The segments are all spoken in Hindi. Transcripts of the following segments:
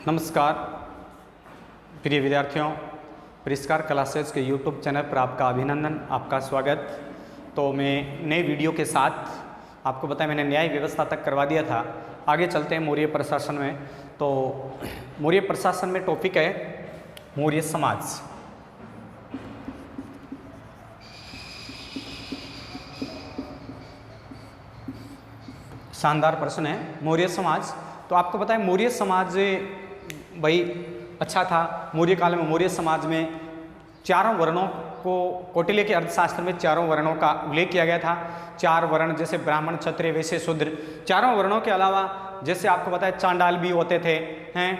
नमस्कार प्रिय विद्यार्थियों, परिष्कार क्लासेस के यूट्यूब चैनल पर आपका अभिनंदन, आपका स्वागत। तो मैं नए वीडियो के साथ आपको बताया, मैंने न्याय व्यवस्था तक करवा दिया था। आगे चलते हैं मौर्य प्रशासन में। तो मौर्य प्रशासन में टॉपिक है मौर्य समाज। शानदार प्रश्न है, मौर्य समाज। तो आपको पता है मौर्य समाज भाई अच्छा था। मौर्य काल में मौर्य समाज में चारों वर्णों को, कौटिल्य के अर्थशास्त्र में चारों वर्णों का उल्लेख किया गया था। चार वर्ण जैसे ब्राह्मण, क्षत्रिय, वैश्य, शूद्र। चारों वर्णों के अलावा जैसे आपको पता है चांडाल भी होते थे हैं,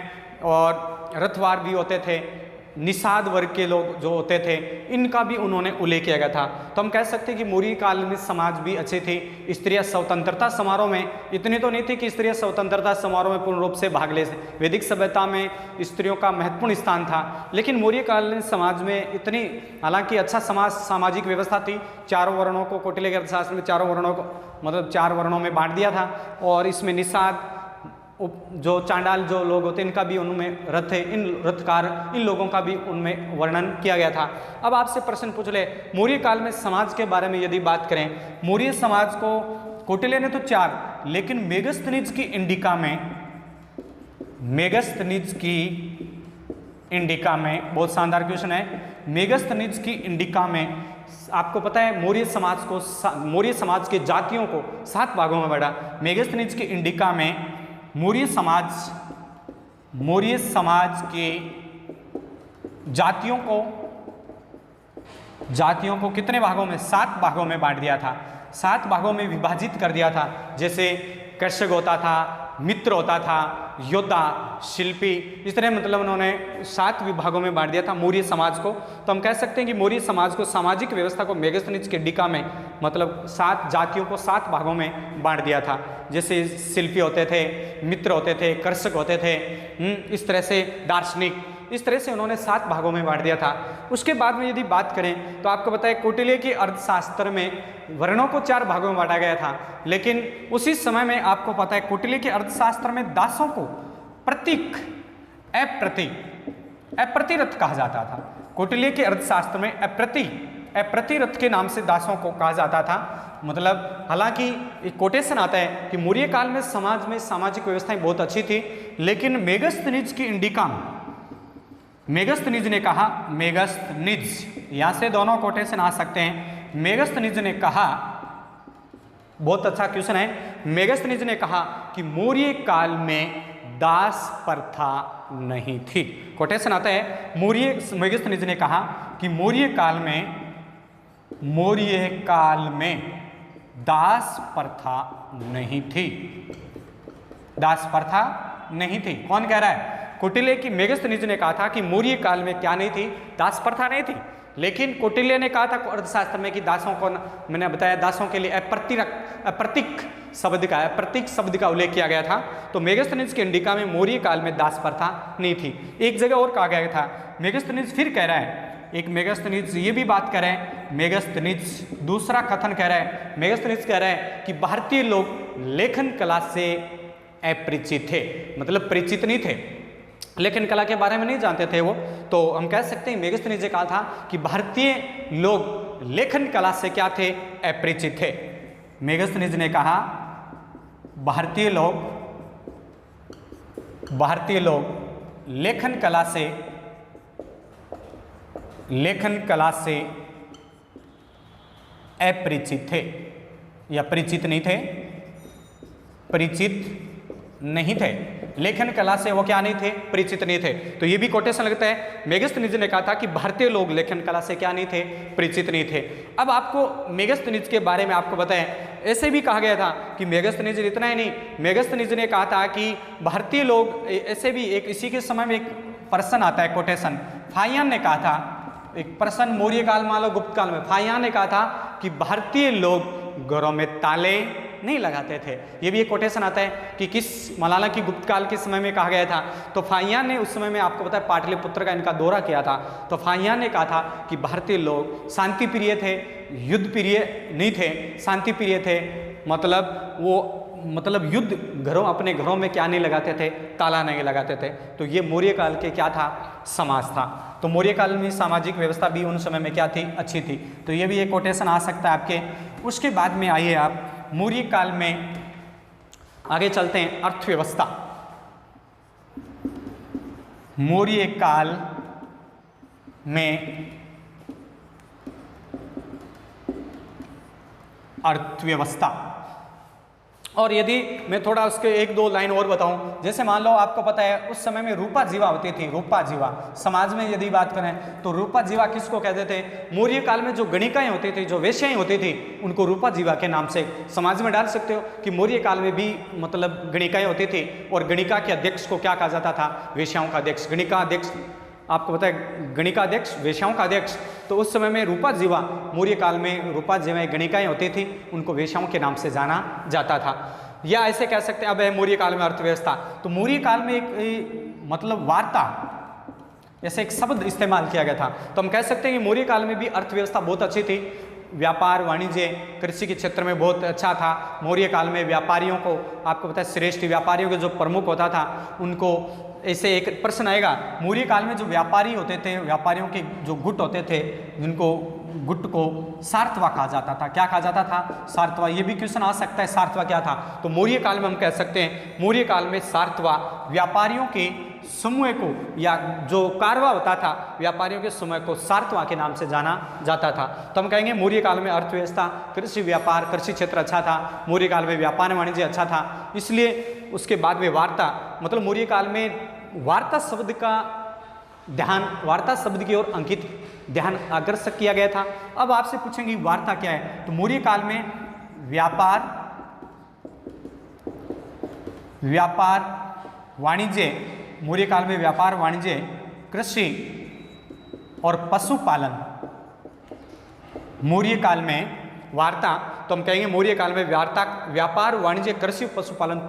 और रथवार भी होते थे, निषाद वर्ग के लोग जो होते थे, इनका भी उन्होंने उल्लेख किया गया था। तो हम कह सकते हैं कि मौर्य काल में समाज भी अच्छे थे। स्त्रियां स्वतंत्रता समारोह में इतनी तो नहीं थी कि स्त्रियां स्वतंत्रता समारोह में पूर्ण रूप से भाग ले। वैदिक सभ्यता में स्त्रियों का महत्वपूर्ण स्थान था, लेकिन मौर्य काल में समाज में इतनी, हालांकि अच्छा सामाजिक व्यवस्था थी। चारों वर्णों को, कौटिल्य के अर्थशास्त्र में चारों वर्णों को मतलब चार वर्णों में बांट दिया था, और इसमें निषाद, जो चांडाल जो लोग होते हैं, इनका भी उनमें रथ है, इन रथकार, इन लोगों का भी उनमें वर्णन किया गया था। अब आपसे प्रश्न पूछ ले, मौर्य काल में समाज के बारे में यदि बात करें, मौर्य समाज को कौटिल्य ने तो चार, लेकिन मेगस्थनीज की इंडिका में, मेगस्थनीज की इंडिका में, बहुत शानदार क्वेश्चन है। मेगस्थनीज की इंडिका में आपको पता है मौर्य समाज के जातियों को 7 भागों में बांटा। मेगस्थनीज की इंडिका में मौर्य समाज के जातियों को कितने भागों में? 7 भागों में बांट दिया था। 7 भागों में विभाजित कर दिया था। जैसे कृषक होता था, मित्र होता था, योद्धा, शिल्पी, इस तरह मतलब उन्होंने 7 विभागों में बांट दिया था मौर्य समाज को। तो हम कह सकते हैं कि मौर्य समाज को, सामाजिक व्यवस्था को मेगस्थनीज के इंडिका में मतलब 7 जातियों को 7 भागों में बांट दिया था। जैसे शिल्पी होते थे, मित्र होते थे, कृषक होते थे, इस तरह से दार्शनिक, इस तरह से उन्होंने 7 भागों में बांट दिया था। उसके बाद में यदि बात करें तो आपको पता है कौटिल्य के अर्थशास्त्र में वर्णों को 4 भागों में बांटा गया था, लेकिन उसी समय में आपको पता है कौटिल्य के अर्थशास्त्र में दासों को प्रतीक, अप्रतिरथ कहा जाता था। कौटिल्य के अर्थशास्त्र में अप्रतिरथ के नाम से दासों को कहा जाता था। मतलब हालांकि एक कोटेशन आता है कि मौर्य काल में समाज में सामाजिक व्यवस्थाएं बहुत अच्छी थी, लेकिन मेगस्थनीज की इंडिका में मेगस्थनीज ने कहा, मेगस्थनीज, यहां से दोनों कोटेशन आ सकते हैं। मेगस्थनीज ने कहा, बहुत अच्छा क्वेश्चन है, मेगस्थनीज ने कहा कि मौर्य काल में दास प्रथा नहीं थी। कोटेशन आता है, मेगस्थनीज ने कहा कि मौर्य काल में दास प्रथा नहीं थी। दास प्रथा नहीं थी। कौन कह रहा है? कौटिल्य की मेगस्थनीज ने कहा था कि मौर्य काल में क्या नहीं थी? दास प्रथा नहीं थी। लेकिन कौटिल्य ने कहा था अर्थशास्त्र में कि दासों को, मैंने बताया दासों के लिए अप्रतीक शब्द का उल्लेख किया गया था। तो मेगस्थनीज के इंडिका में मौर्य काल में दास प्रथा नहीं थी। एक जगह और कहा गया था, मेगस्थनीज फिर कह रहा है, एक मेगस्थनीज ये भी बात कर रहे हैं, मेगस्थनीज दूसरा कथन कह रहा है, मेगस्थनीज कह रहा है कि भारतीय लोग लेखन कला से अपरिचित थे, मतलब परिचित नहीं थे, लेखन कला के बारे में नहीं जानते थे वो। तो हम कह सकते हैं मेगस्थनीज ने कहा था कि भारतीय लोग लेखन कला से क्या थे? अपरिचित थे। मेगस्थनीज ने कहा भारतीय लोग लेखन कला से अपरिचित थे, या परिचित नहीं थे, परिचित नहीं थे। लेखन कला से वो क्या नहीं थे? परिचित नहीं थे। तो ये भी कोटेशन लगता है, मेगस्थनीज ने कहा था कि भारतीय लोग लेखन कला से क्या नहीं थे? परिचित नहीं थे। अब आपको मेगस्थनीज के बारे में आपको बताएं, ऐसे भी कहा गया था कि मेगस्थनीज इतना ही नहीं, मेगस्थनीज ने कहा था कि भारतीय लोग, ऐसे भी एक इसी के समय में एक पर्सन आता है कोटेशन, फाहियान ने कहा था, एक पर्सन मौर्य काल मान लो गुप्त काल में, फाहियान ने कहा था कि भारतीय लोग घरों में ताले नहीं लगाते थे। ये भी एक कोटेशन आता है कि किस, मलाला की गुप्त काल के समय में कहा गया था। तो फाहियान ने उस समय में आपको पता है पाटलिपुत्र का इनका दौरा किया था। तो फाहियान ने कहा था कि भारतीय लोग शांति प्रिय थे, युद्ध प्रिय नहीं थे, शांति प्रिय थे। मतलब वो मतलब युद्ध घरों अपने घरों में क्या नहीं लगाते थे, ताला नहीं लगाते थे। तो ये मौर्य काल के क्या था, समाज था। तो मौर्य काल में सामाजिक व्यवस्था भी उन समय में क्या थी, अच्छी थी। तो ये भी एक कोटेशन आ सकता है आपके। उसके बाद में आइए आप मौर्य काल में आगे चलते हैं, अर्थव्यवस्था। मौर्य काल में अर्थव्यवस्था। और यदि मैं थोड़ा उसके एक दो लाइन और बताऊं, जैसे मान लो आपको पता है उस समय में रूपा जीवा होती थी। रूपा जीवा समाज में यदि बात करें तो रूपा जीवा किसको कहते थे, मौर्य काल में जो गणिकाएं होती थी, जो वेश्याएं होती थी, उनको रूपा जीवा के नाम से समाज में डाल सकते हो कि मौर्य काल में भी मतलब गणिकाएं होती थी। और गणिका के अध्यक्ष को क्या कहा जाता था, वेश्याओं का अध्यक्ष। गणिका अध्यक्ष आपको पता है, गणिका अध्यक्ष, वेश्याओं का अध्यक्ष। तो उस समय में रूपा जीवा, मौर्य काल में रूपा जीवा गणिकाएं होती थी, उनको वेश्याओं के नाम से जाना जाता था। या ऐसे कह सकते हैं, अब है मौर्य काल में अर्थव्यवस्था। तो मौर्य काल में एक मतलब वार्ता ऐसे एक शब्द इस्तेमाल किया गया था। तो हम कह सकते हैं कि मौर्य काल में भी अर्थव्यवस्था बहुत अच्छी थी। व्यापार वाणिज्य कृषि के क्षेत्र में बहुत अच्छा था। मौर्य काल में व्यापारियों को आपको पता है, श्रेष्ठ व्यापारियों के जो प्रमुख होता था उनको, ऐसे एक प्रश्न आएगा, मौर्य काल में जो व्यापारी होते थे, व्यापारियों के जो गुट होते थे, जिनको गुट को सार्थवा कहा जाता था। क्या कहा जाता था, सार्थवा। ये भी क्वेश्चन आ सकता है, सार्थवा क्या था। तो मौर्य काल में हम कह सकते हैं, मौर्य काल में सार्थवा व्यापारियों के समूह को, या जो कारवा होता था व्यापारियों के समूह को सार्थवा के नाम से जाना जाता था। तो हम कहेंगे मौर्य काल में अर्थव्यवस्था, कृषि व्यापार, कृषि क्षेत्र अच्छा था। मौर्य काल में व्यापार वाणिज्य अच्छा था। इसलिए उसके बाद में वार्ता, मतलब मौर्य काल में वार्ता शब्द का ध्यान, वार्ता शब्द की ओर अंकित ध्यान अग्रसर किया गया था। अब आपसे पूछेंगे वार्ता क्या है, तो मौर्य काल में व्यापार वाणिज्य, मौर्य काल में व्यापार वाणिज्य, कृषि और पशुपालन। मौर्य काल में वार्ता, तो हम कहेंगे मौर्य काल में वार्ता, व्यापार वाणिज्य, कृषि, पशुपालन,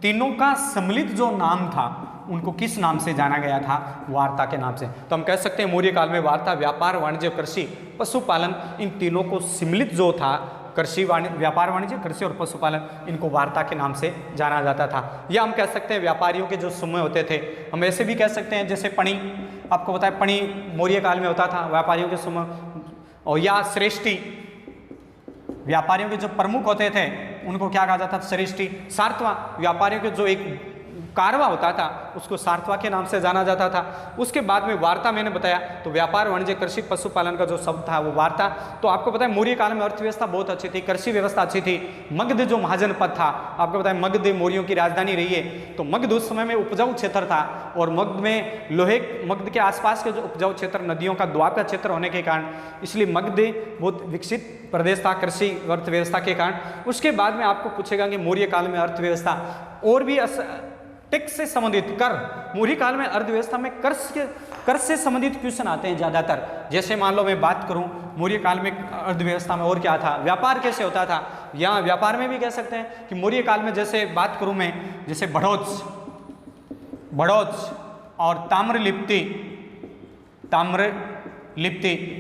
तीनों का सम्मिलित जो नाम था, उनको किस नाम से जाना गया था, वार्ता के नाम से। तो हम कह सकते हैं मौर्य काल में वार्ता, व्यापार वाणिज्य, कृषि, पशुपालन, इन तीनों को सम्मिलित जो था, कृषि व्यापार वाणिज्य, कृषि और पशुपालन, इनको वार्ता के नाम से जाना जाता था। या हम कह सकते हैं व्यापारियों के जो समूह होते थे। हम ऐसे भी कह सकते हैं, जैसे पणी, आपको पता है पणी मौर्य काल में होता था, व्यापारियों के समूह। और या श्रेष्ठी, व्यापारियों के जो प्रमुख होते थे उनको क्या कहा जाता था, श्रेष्ठी। सार्थवा, व्यापारियों के जो एक कारवा होता था उसको सार्थवा के नाम से जाना जाता था। उसके बाद में वार्ता मैंने बताया, तो व्यापार वाणिज्य, कृषि, पशुपालन का जो शब्द था वो वार्ता। तो आपको पता है मौर्य काल में अर्थव्यवस्था बहुत अच्छी थी, कृषि व्यवस्था अच्छी थी। मगध जो महाजनपद था, आपको पता है मगध मौर्यों की राजधानी रही है। तो मगध उस समय में उपजाऊ क्षेत्र था, और मगध में मगध के आसपास के जो उपजाऊ क्षेत्र, नदियों का द्वार का क्षेत्र होने के कारण, इसलिए मगध बहुत विकसित प्रदेश था कृषि अर्थव्यवस्था के कारण। उसके बाद में आपको पूछेगा कि मौर्य काल में अर्थव्यवस्था और भी टैक्स से संबंधित कर, मौर्य काल में अर्थव्यवस्था में कर से संबंधित क्वेश्चन आते हैं ज़्यादातर। जैसे मान लो मैं बात करूं मौर्य काल में अर्थव्यवस्था में और क्या था, व्यापार कैसे होता था। यहाँ व्यापार में भी कह सकते हैं कि मौर्य काल में, जैसे बात करूं मैं, जैसे बड़ौच और ताम्रलिप्ति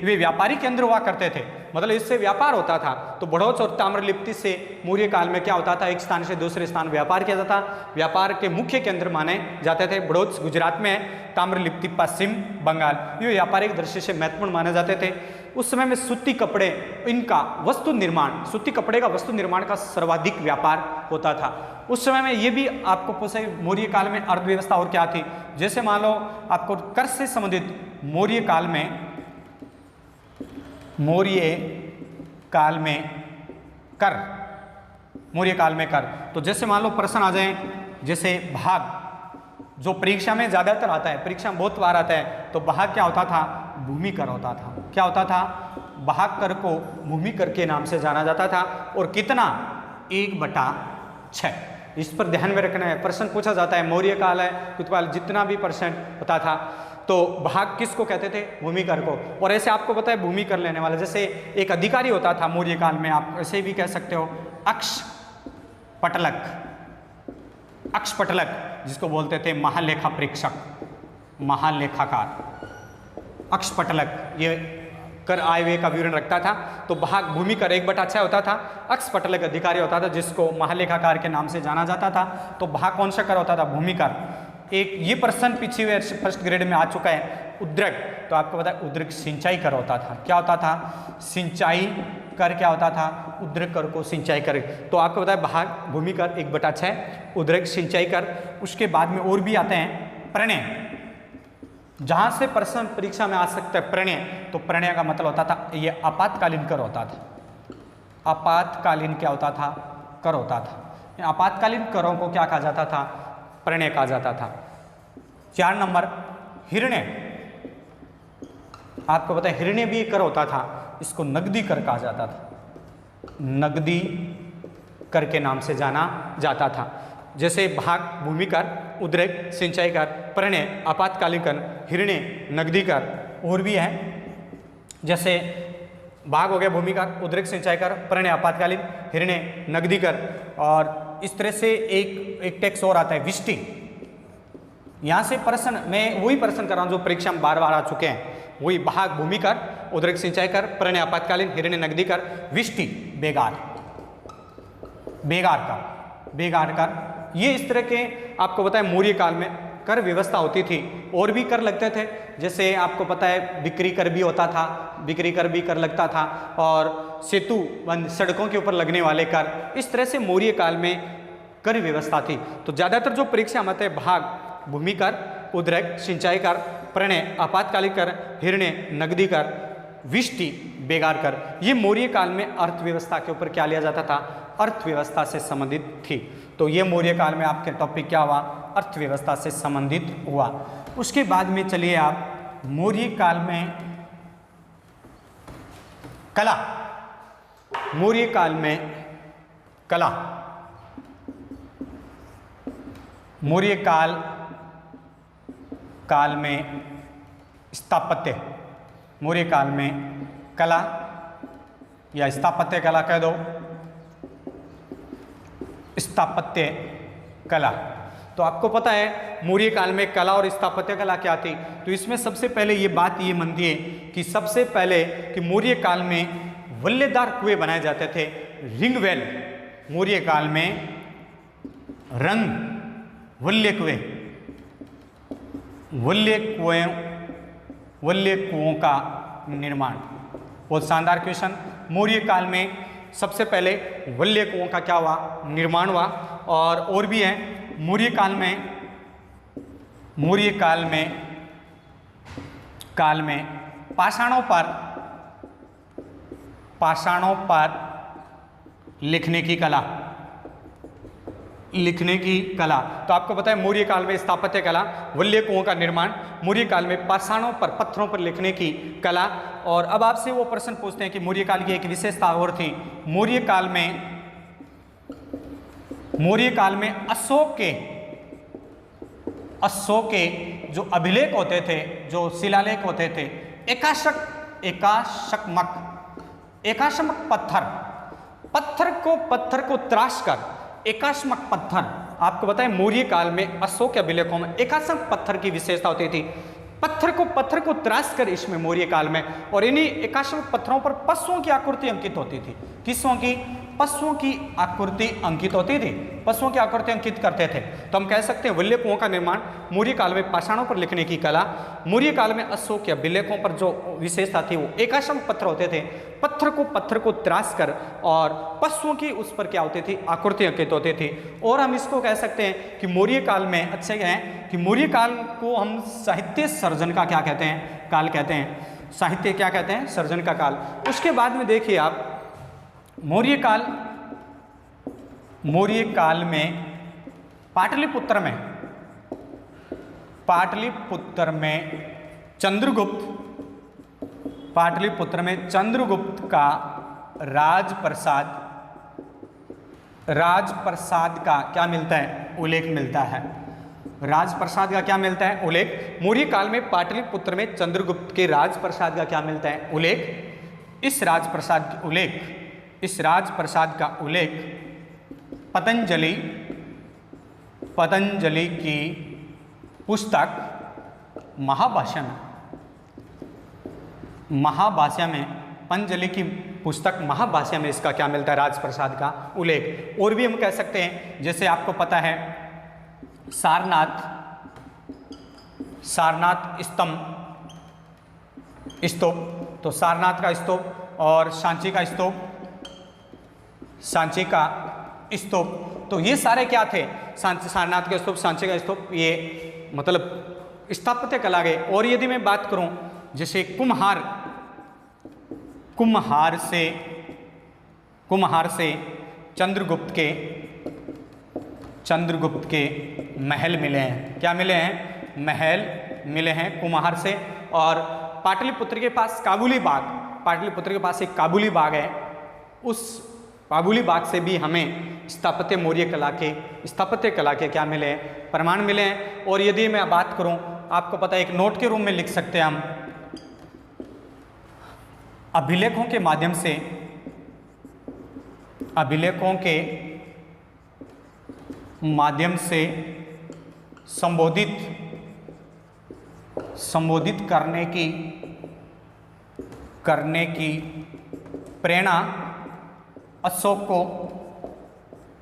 वे व्यापारी केंद्र हुआ करते थे, मतलब इससे व्यापार होता था। तो बड़ौच और ताम्रलिप्ति से मौर्य काल में क्या होता था, एक स्थान से दूसरे स्थान व्यापार किया जाता। व्यापार के मुख्य केंद्र माने जाते थे। बड़ौच गुजरात में है, ताम्रलिप्ति पश्चिम बंगाल। ये व्यापारिक दृष्टि से महत्वपूर्ण माने जाते थे। उस समय में सूती कपड़े, इनका वस्तु निर्माण, सूती कपड़े का वस्तु निर्माण का सर्वाधिक व्यापार होता था उस समय में। ये भी आपको पूछे मौर्य काल में अर्थव्यवस्था और क्या थी। जैसे मान लो आपको कर से संबंधित मौर्य काल में कर, तो जैसे मान लो प्रश्न आ जाए, जैसे भाग, जो परीक्षा में ज्यादातर आता है, परीक्षा में बहुत बार आता है। तो भाग क्या होता था, भूमि कर होता था। क्या होता था, भाग कर को भूमि कर के नाम से जाना जाता था। और कितना, 1/6। इस पर ध्यान में रखना है, प्रश्न पूछा जाता है। मौर्य काल है, कुतुब जितना भी परसेंट होता था, तो भाग किसको कहते थे, भूमि कर को। और ऐसे आपको पता है भूमि कर लेने वाला, जैसे एक अधिकारी होता था मौर्य काल में, आप ऐसे भी कह सकते हो अक्षपटलक, जिसको बोलते थे महालेखा परीक्षक, महालेखाकार। अक्षपटलक ये कर आय व्यय का विवरण रखता था। तो भाग भूमिकर 1/6 होता था। अक्षपटल एक अधिकारी होता था जिसको महालेखाकार के नाम से जाना जाता था। तो भाग कौन सा कर होता था? भूमिकर। एक ये प्रश्न पिछले वर्ष फर्स्ट ग्रेड में आ चुका है, उद्रक। तो आपको पता है उद्रक सिंचाई कर होता था। क्या होता था? सिंचाई कर क्या होता था? उद्रक कर को सिंचाई कर। तो आपको पता है भाग भूमिकर 1/6, उद्रक सिंचाई कर। उसके बाद में और भी आते हैं प्रणय, जहां से प्रश्न परीक्षा में आ सकता है प्रणय। तो प्रणय का मतलब होता था ये आपातकालीन कर होता था। आपातकालीन क्या होता था? कर होता था। आपातकालीन करों को क्या कहा जाता था? प्रणय कहा जाता था। 4 नंबर हिरण्य। आपको पता है हिरण्य भी एक कर होता था, इसको नगदी कर कहा जाता था। नगदी कर के नाम से जाना जाता था। जैसे भाग भूमिकर, उद्रेक सिंचाई कर, प्रणय आपातकालीन कर, हिरण्य नगदी कर। और भी है जैसे भाग हो गया भूमिकर, उद्रेक सिंचाई कर, प्रणय आपातकालीन, हिरण्य नगदी कर। और इस तरह से एक टेक्स्ट और आता है विष्टि। यहाँ से प्रश्न मैं वही प्रश्न कर रहा हूँ जो परीक्षा में बार बार आ चुके हैं। वही भाग भूमिकर, उद्रेक सिंचाई कर, प्रणय आपातकालीन, हिरण्य नगदी कर, विष्टि बेगार। बेगार का बेगार कर। ये इस तरह के आपको पता है मौर्य काल में कर व्यवस्था होती थी। और भी कर लगते थे, जैसे आपको पता है बिक्री कर भी होता था, बिक्री कर भी कर लगता था। और सेतु बंद सड़कों के ऊपर लगने वाले कर। इस तरह से मौर्य काल में कर व्यवस्था थी। तो ज़्यादातर जो परीक्षा में आते हैं भाग भूमिकर, उद्रेक सिंचाई कर, प्रणय आपातकालिक कर, हिरण्य नगदी कर, विष्टि बेगार कर। ये मौर्य काल में अर्थव्यवस्था के ऊपर क्या लिया जाता था? अर्थव्यवस्था से संबंधित थी। तो ये मौर्य काल में आपके टॉपिक क्या हुआ? अर्थव्यवस्था से संबंधित हुआ। उसके बाद में चलिए आप मौर्य काल में कला। मौर्य काल में कला। मौर्य काल में स्थापत्य। मौर्य काल में कला या स्थापत्य कला कह दो, स्थापत्य कला। तो आपको पता है मौर्य काल में कला और स्थापत्य कला क्या थी? तो इसमें सबसे पहले ये बात ये मानती है कि सबसे पहले कि मौर्य काल में वल्लेदार कुएं बनाए जाते थे, रिंगवेल। मौर्य काल में रंग वल्ले कुएं, वल्ले कुओं का निर्माण। बहुत शानदार क्वेश्चन। मौर्य काल में सबसे पहले वल्ले कुओं का क्या हुआ? निर्माण हुआ। और भी है मौर्य काल में पाषाणों पर लिखने की कला। तो आपको पता है मौर्य काल में स्थापत्य कला, वल्ले कुओं का निर्माण, मौर्य काल में पाषाणों पर पत्थरों पर लिखने की कला। और अब आपसे वो प्रश्न पूछते हैं कि मौर्य काल की एक विशेषता और थी। मौर्य काल में अशोक के जो अभिलेख होते थे, जो शिलालेख होते थे, एकाश्मक पत्थर को तराश कर, एकाश्मक पत्थर। आपको बताएं मौर्य काल में अशोक के अभिलेखों में एकाश्मक पत्थर की विशेषता होती थी। पत्थर को तराश कर इसमें मौर्य काल में, और इन्हीं एकाश्मक पत्थरों पर पशुओं की आकृति अंकित होती थी। किसों की? पशुओं की आकृति अंकित होती थी। पशुओं की आकृति अंकित करते थे। तो हम कह सकते हैं वल्ले कुओं का निर्माण, मौर्य काल में पाषाणों पर लिखने की कला, मौर्य काल में अशोक के अभिलेखों पर जो विशेषता थी वो एकाश्मक पत्थर होते थे। पत्थर को तराश कर और पशुओं की उस पर क्या होती थी? आकृति अंकित होती थी। और हम इसको कह सकते हैं कि मौर्य काल में अच्छे हैं कि मौर्य काल को हम साहित्य सर्जन का क्या कहते हैं? काल कहते हैं। साहित्य क्या कहते हैं? सर्जन का काल। उसके बाद में देखिए आप मौर्य काल में पाटलिपुत्र में चंद्रगुप्त का राजप्रसाद का क्या मिलता है? उल्लेख मिलता है। राजप्रसाद का क्या मिलता है? उल्लेख। मौर्य काल में पाटलिपुत्र में चंद्रगुप्त के राजप्रसाद का क्या मिलता है? उल्लेख। इस राजप्रसाद का उल्लेख पतंजलि की पुस्तक महाभाष्य में, पंचजलि की पुस्तक महाभाष्य में इसका क्या मिलता है, राजप्रसाद का उल्लेख। और भी हम कह सकते हैं, जैसे आपको पता है सारनाथ स्तूप, तो सारनाथ का स्तूप और सांची का स्तूप, तो ये सारे क्या थे, सारनाथ का स्तूप, सांची का स्तूप, ये मतलब स्थापत्य कला के। और यदि मैं बात करूं जैसे कुम्हार से चंद्रगुप्त के महल मिले हैं। क्या मिले हैं, महल मिले हैं कुम्हार से। और पाटलिपुत्र के पास पाटलिपुत्र के पास एक काबुली बाग है, उस काबुली बाग से भी हमें स्थापत्य कला के क्या मिले हैं, प्रमाण मिले हैं। और यदि मैं बात करूं, आपको पता है एक नोट के रूप में लिख सकते हैं हम, अभिलेखों के माध्यम से संबोधित करने की प्रेरणा अशोक को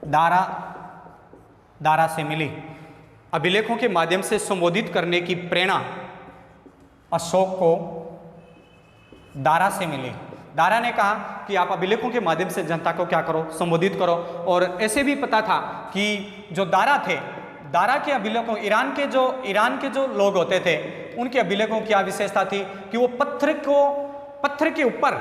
दारा से मिली। अभिलेखों के माध्यम से संबोधित करने की प्रेरणा अशोक को दारा से मिली। दारा ने कहा कि आप अभिलेखों के माध्यम से जनता को क्या करो, संबोधित करो। और ऐसे भी पता था कि जो दारा थे, दारा के अभिलेखों, ईरान के जो लोग होते थे, उनके अभिलेखों की क्या विशेषता थी कि वो पत्थर के ऊपर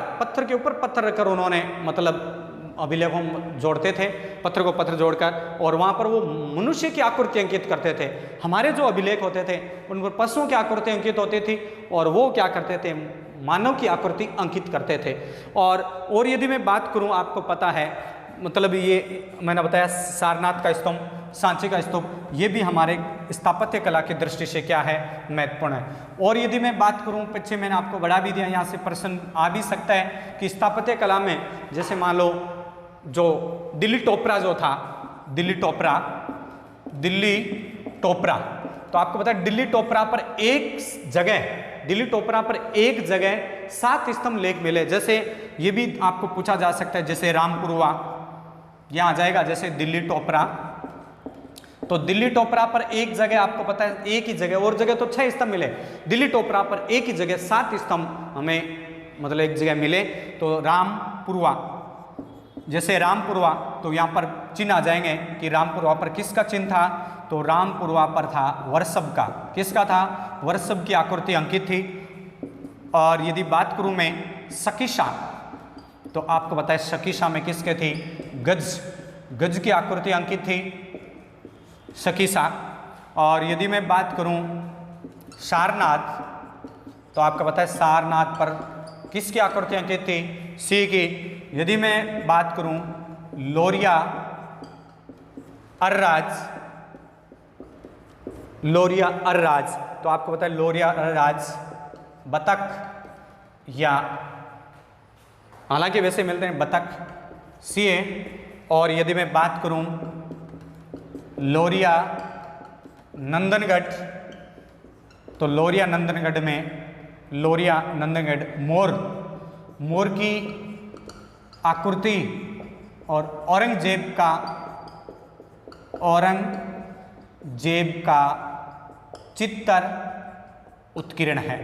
पत्थर रखकर उन्होंने मतलब अभिलेखों जोड़ते थे, पत्थर को पत्थर जोड़कर, और वहाँ पर वो मनुष्य की आकृति अंकित करते थे। हमारे जो अभिलेख होते थे उन पर पशुओं की आकृति अंकित होती थी, और वो क्या करते थे, मानव की आकृति अंकित करते थे। और यदि मैं बात करूं, आपको पता है मतलब ये मैंने बताया सारनाथ का स्तूप, सांची का स्तूप, ये भी हमारे स्थापत्य कला की दृष्टि से क्या है, महत्वपूर्ण है। और यदि मैं बात करूं, पीछे मैंने आपको बढ़ा भी दिया, यहाँ से प्रश्न आ भी सकता है कि स्थापत्य कला में जैसे मान लो जो दिल्ली टोपरा, दिल्ली टोपरा, तो आपको पता है दिल्ली टोपरा पर एक जगह 7 स्तंभ लेख मिले। जैसे ये भी आपको पूछा जा सकता है, जैसे रामपुरवा यहाँ आ जाएगा, जैसे दिल्ली टोपरा, तो दिल्ली टोपरा पर एक जगह आपको पता है, एक ही जगह, और जगह तो 6 स्तंभ मिले, दिल्ली टोपरा पर एक ही जगह 7 स्तंभ हमें मतलब एक जगह मिले। तो रामपुरवा, जैसे रामपुरवा, तो यहाँ पर चिन्ह आ जाएंगे कि रामपुरवा पर किसका चिन्ह था, तो रामपुरवा पर था वर्षभ का। किसका था, वर्षभ की आकृति अंकित थी। और यदि बात करूं मैं शकीशा, तो आपको पता है शकीशा में किसके थी, गज की आकृति अंकित थी शकीशा। और यदि मैं बात करूं सारनाथ, तो आपको पता है सारनाथ पर किसकी आकृति अंकित थी, सिंह की। यदि मैं बात करूं लोरिया अर्राज, तो आपको पता है लोरिया अर्राज बतख, या हालांकि वैसे मिलते हैं बतख, सिंह। और यदि मैं बात करूं लोरिया नंदनगढ़, तो लोरिया नंदनगढ़ मोर की आकृति और औरंगजेब का चित्तर उत्कीर्ण है।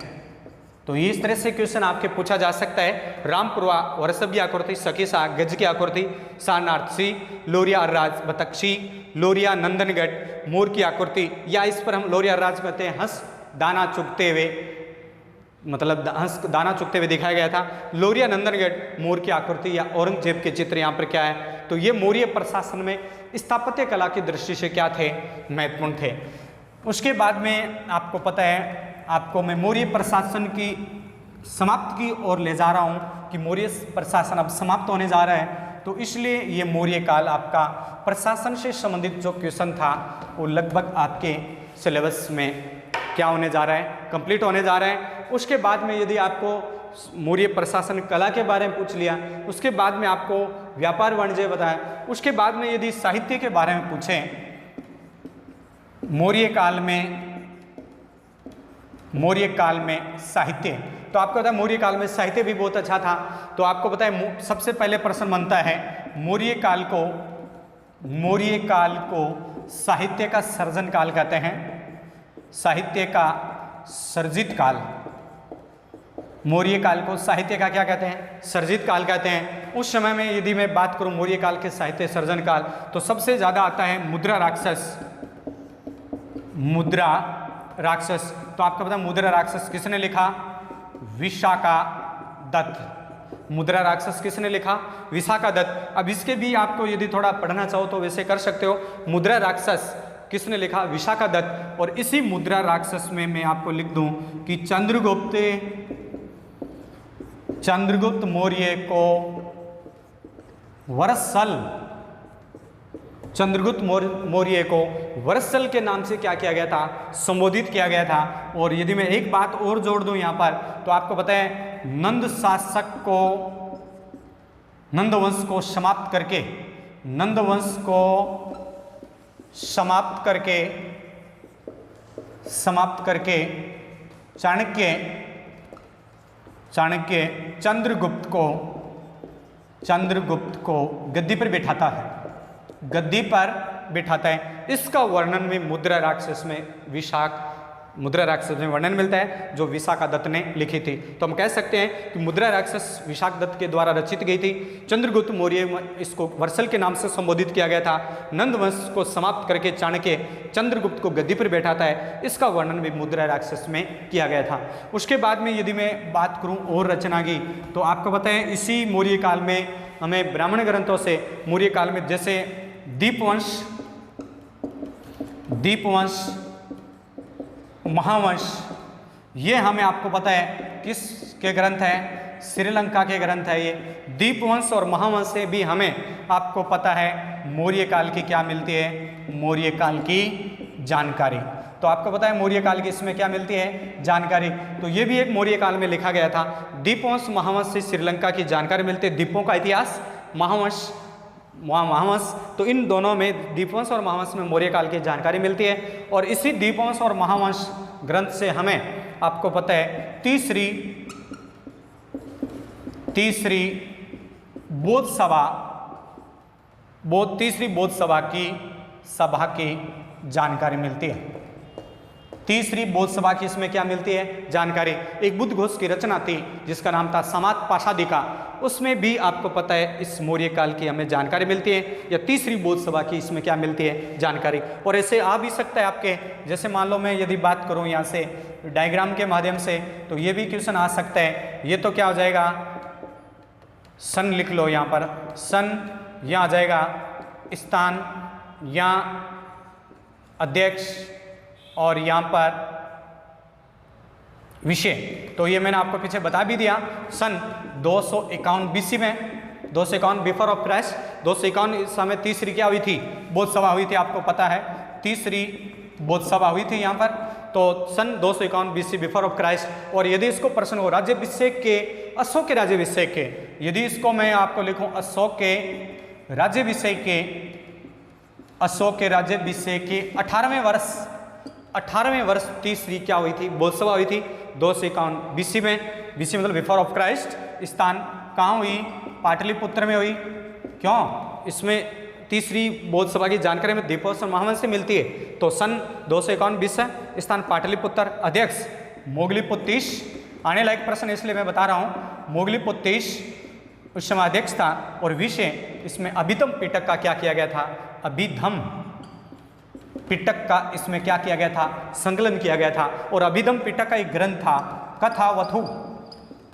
तो इस तरह से क्वेश्चन आपके पूछा जा सकता है। रामपुरवा वर्षभ की आकृति, शकीशा गज की आकृति, सारनाथ सिंह, लोरिया अर्राज बतक्षी, लोरिया नंदनगढ़ मोर की आकृति, या इस पर हम लोरिया अर्राज कहते हैं हंस दाना चुगते हुए, मतलब हंस दाना चुगते हुए दिखाया गया था। लोरिया नंदनगढ़ मोर की आकृति या औरंगजेब के चित्र यहाँ पर क्या है, तो ये मौर्य प्रशासन में स्थापत्य कला की दृष्टि से क्या थे, महत्वपूर्ण थे। उसके बाद में आपको पता है, आपको मैं मौर्य प्रशासन की समाप्त की ओर ले जा रहा हूँ कि मौर्य प्रशासन अब समाप्त होने जा रहा है, तो इसलिए ये मौर्य काल आपका प्रशासन से संबंधित जो क्वेश्चन था वो लगभग आपके सिलेबस में क्या होने जा रहा है, कंप्लीट होने जा रहा है। उसके बाद में यदि आपको मौर्य प्रशासन कला के बारे में पूछ लिया, उसके बाद में आपको व्यापार वाणिज्य बताया, उसके बाद में यदि साहित्य के बारे में पूछें, मौर्य काल में मौर्य काल में साहित्य। तो आपको पता है मौर्य काल में साहित्य भी बहुत अच्छा था। तो आपको पता है सबसे पहले प्रश्न बनता है मौर्य काल को साहित्य का सर्जन काल कहते हैं, साहित्य का सर्जित काल। मौर्य काल को साहित्य का क्या कहते हैं? सर्जित काल कहते हैं। उस समय में यदि मैं बात करूं मौर्य काल के साहित्य सर्जन काल, तो सबसे ज्यादा आता है मुद्रा राक्षस। मुद्रा राक्षस, तो आपको पता है मुद्रा राक्षस किसने लिखा? विशाखा दत्त। मुद्रा राक्षस किसने लिखा? विशाखा दत्त। अब इसके भी आपको यदि थोड़ा पढ़ना चाहो तो वैसे कर सकते हो। मुद्रा राक्षस किसने लिखा? विशाखा दत्त। और इसी मुद्रा राक्षस में मैं आपको लिख दूं कि चंद्रगुप्त मौर्य को मौर्य को वर्षल के नाम से क्या किया गया था? संबोधित किया गया था। और यदि मैं एक बात और जोड़ दूं यहाँ पर, तो आपको पता है नंदवंश को समाप्त करके चाणक्य चंद्रगुप्त को गद्दी पर बिठाता है। इसका वर्णन में मुद्रा राक्षस में वर्णन मिलता है जो विशाखा दत्त ने लिखी थी। तो हम कह सकते हैं कि मुद्रा राक्षस विशाखा दत्त के द्वारा रचित गई थी। चंद्रगुप्त मौर्य इसको वर्षल के नाम से संबोधित किया गया था। नंदवंश को समाप्त करके चाणक्य चंद्रगुप्त को गद्दी पर बैठाता है, इसका वर्णन भी मुद्रा राक्षस में किया गया था। उसके बाद में यदि मैं बात करूं और रचना की, तो आपको पता है इसी मौर्य काल में हमें ब्राह्मण ग्रंथों से मौर्य काल में जैसे दीपवंश, महावंश, ये हमें आपको पता है किसके ग्रंथ है? श्रीलंका के ग्रंथ है। ये दीपवंश और महावंश से भी हमें आपको पता है मौर्य काल की क्या मिलती है? मौर्य काल की जानकारी। तो आपको पता है मौर्य काल की इसमें क्या मिलती है? जानकारी। तो ये भी एक मौर्य काल में लिखा गया था। दीपवंश महावंश से श्रीलंका की जानकारी मिलती है। दीपों का इतिहास, महावंश, तो इन दोनों में दीपवंश और महावंश में मौर्य काल की जानकारी मिलती है। और इसी दीपवंश और महावंश ग्रंथ से हमें आपको पता है तीसरी बौद्ध सभा की जानकारी मिलती है। तीसरी बौद्ध सभा की इसमें क्या मिलती है? जानकारी। एक बुद्ध घोष की रचना थी जिसका नाम था समाज पाशादिका, उसमें भी आपको पता है इस मौर्य काल की हमें जानकारी मिलती है। या तीसरी बौद्ध सभा की इसमें क्या मिलती है? जानकारी। और ऐसे आ भी सकता है आपके, जैसे मान लो मैं यदि बात करूं यहाँ से डायग्राम के माध्यम से, तो ये भी क्वेश्चन आ सकता है। ये तो क्या हो जाएगा? सन लिख लो यहाँ पर, सन यहाँ आ जाएगा, स्थान यहाँ अध्यक्ष, और यहाँ पर विषय। तो ये मैंने आपको पीछे बता भी दिया। सन 251 BC में, 251 बिफोर ऑफ क्राइस्ट, 251 इस समय तीसरी क्या हुई थी? बौद्ध सभा हुई थी। आपको पता है तीसरी बौद्ध सभा हुई थी यहाँ पर। तो सन 251 BC बिफोर ऑफ क्राइस्ट। और यदि इसको प्रश्न हो राज्याभिषेक के, अशोक के राज्याभिषेक के, यदि इसको मैं आपको लिखूं अशोक के राज्याभिषेक के 18वें वर्ष तीसरी क्या हुई थी? बौद्ध सभा हुई थी 251 BC में। BC मतलब बिफोर ऑफ क्राइस्ट। स्थान कहाँ हुई? पाटलिपुत्र में हुई। क्यों? इसमें तीसरी बौद्ध सभा की जानकारी में दीपवंश और महावंश से मिलती है। तो सन 251 BC, स्थान पाटलिपुत्र, अध्यक्ष मोगलीपुत्तीश। आने लायक प्रश्न इसलिए मैं बता रहा हूँ। मोगलीपुत्तीश उस समय अध्यक्ष था। और विषय इसमें अभिधम पिटक का क्या किया गया था? अभिधम पिटक का इसमें क्या किया गया था? संकलन किया गया था। और अभिधम पिटक का एक ग्रंथ था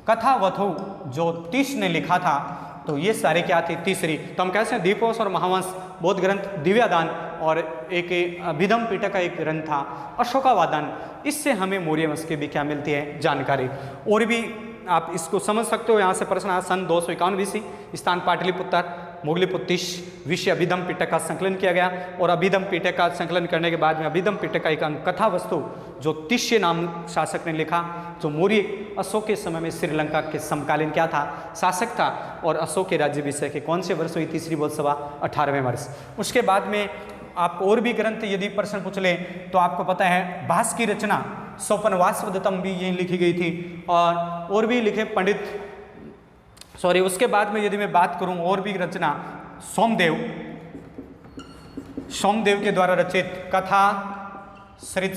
कथावथु जो तीस ने लिखा था। तो ये सारे क्या थे? तीसरी। तो हम कहते हैं दीपवंश और महावंश बौद्ध ग्रंथ दिव्यादान, और एक अभिधम पिटक का एक ग्रंथ था अशोकावादान। इससे हमें मौर्य वंश की भी क्या मिलती है? जानकारी। और भी आप इसको समझ सकते हो। यहाँ से प्रश्न आया सन 251 BC, स्थान पाटलिपुत्र, मोगलीपुत्तीश, विषय अभिधम पिटक का संकलन किया गया। और अभिधम पिटक का संकलन करने के बाद में अभिधम पिटक का एक कथा वस्तु जो तिष्य नाम शासक ने लिखा, जो मौर्य अशोक के समय में श्रीलंका के समकालीन क्या था? शासक था। और अशोक के राज्याभिषेक के कौन से वर्ष हुई तीसरी बौद्ध सभा? 18वें वर्ष। उसके बाद में आप और भी ग्रंथ यदि प्रश्न पूछ ले तो आपको पता है भास की रचना स्वपनवासवदत्तम भी यही लिखी गई थी। और भी लिखे पंडित, सॉरी, उसके बाद में यदि मैं बात करूं और भी रचना, सोमदेव के द्वारा रचित कथा सरित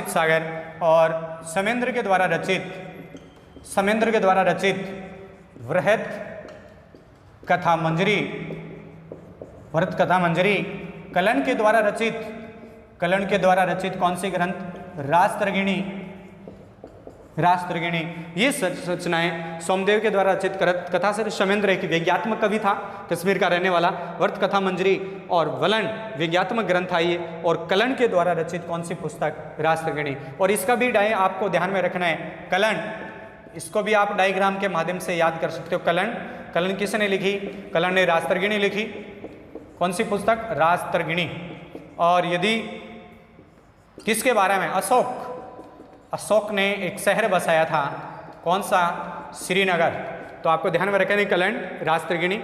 सागर, और समेंद्र के द्वारा रचित वृहत कथा मंजरी, कलन के द्वारा रचित कौन सी ग्रंथ, रासतर्गिणी। ये रचनाएं सोमदेव के द्वारा रचित कथा से समेंद्र एक व्यंग्यात्मक कवि था, कश्मीर का रहने वाला, वर्त कथा मंजरी और वलन व्यंग्यात्मक ग्रंथ था ये, और कलन के द्वारा रचित कौन सी पुस्तक, रासतर्गिणी। और इसका भी आपको ध्यान में रखना है, कलन, इसको भी आप डायग्राम के माध्यम से याद कर सकते हो। कलन किसने लिखी, कलन ने रासतर्गिणी लिखी, कौन सी पुस्तक, रासतर्गिणी। और यदि किसके बारे में, अशोक ने एक शहर बसाया था, कौन सा, श्रीनगर। तो आपको ध्यान में रखना है, कलन, रासतर्गिणी,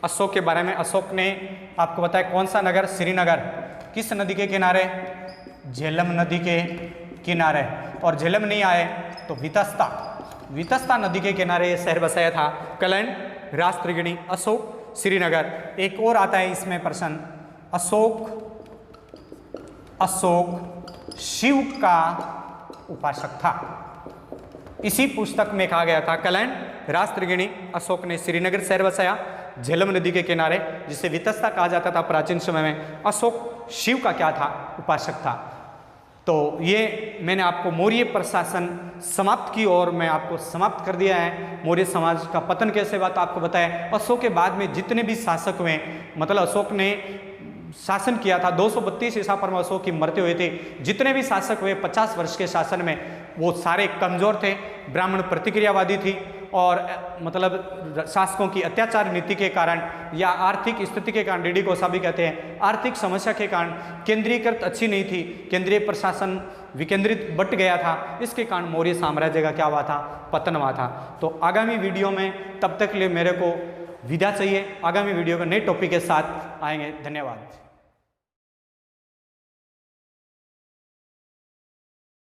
अशोक के बारे में। अशोक ने आपको बताया कौन सा नगर, श्रीनगर, किस नदी के किनारे, झेलम नदी के किनारे। और झेलम नहीं आए तो वितस्ता नदी के किनारे ये शहर बसाया था, कलन, रासतर्गिणी, अशोक, श्रीनगर। एक और आता है इसमें प्रश्न, अशोक शिव का उपासक था। इसी पुस्तक में कहा गया था, कलन, रासतर्गिणी, अशोक ने श्रीनगर शहर बसाया झेलम नदी के किनारे, जिसे वितस्ता कहा जाता था प्राचीन समय में। अशोक शिव का क्या था, उपासक था। तो ये मैंने आपको मौर्य प्रशासन समाप्त की और मैं आपको समाप्त कर दिया है। मौर्य समाज का पतन कैसे हुआ तो आपको बताया। अशोक के बाद में जितने भी शासक हुए, मतलब अशोक ने शासन किया था, 232 ईसा पूर्व में अशोक की मृत्यु हुई थी। जितने भी शासक हुए 50 वर्ष के शासन में, वो सारे कमजोर थे, ब्राह्मण प्रतिक्रियावादी थी, और मतलब शासकों की अत्याचार नीति के कारण या आर्थिक स्थिति के कारण, डीडी कोसा भी कहते हैं, आर्थिक समस्या के कारण, केंद्रीकृत अच्छी नहीं थी, केंद्रीय प्रशासन विकेंद्रित बट गया था। इसके कारण मौर्य साम्राज्य का क्या हुआ था, पतन हुआ था। तो आगामी वीडियो में, तब तक के लिए मेरे को विदा चाहिए। आगामी वीडियो में नए टॉपिक के साथ आएंगे। धन्यवाद।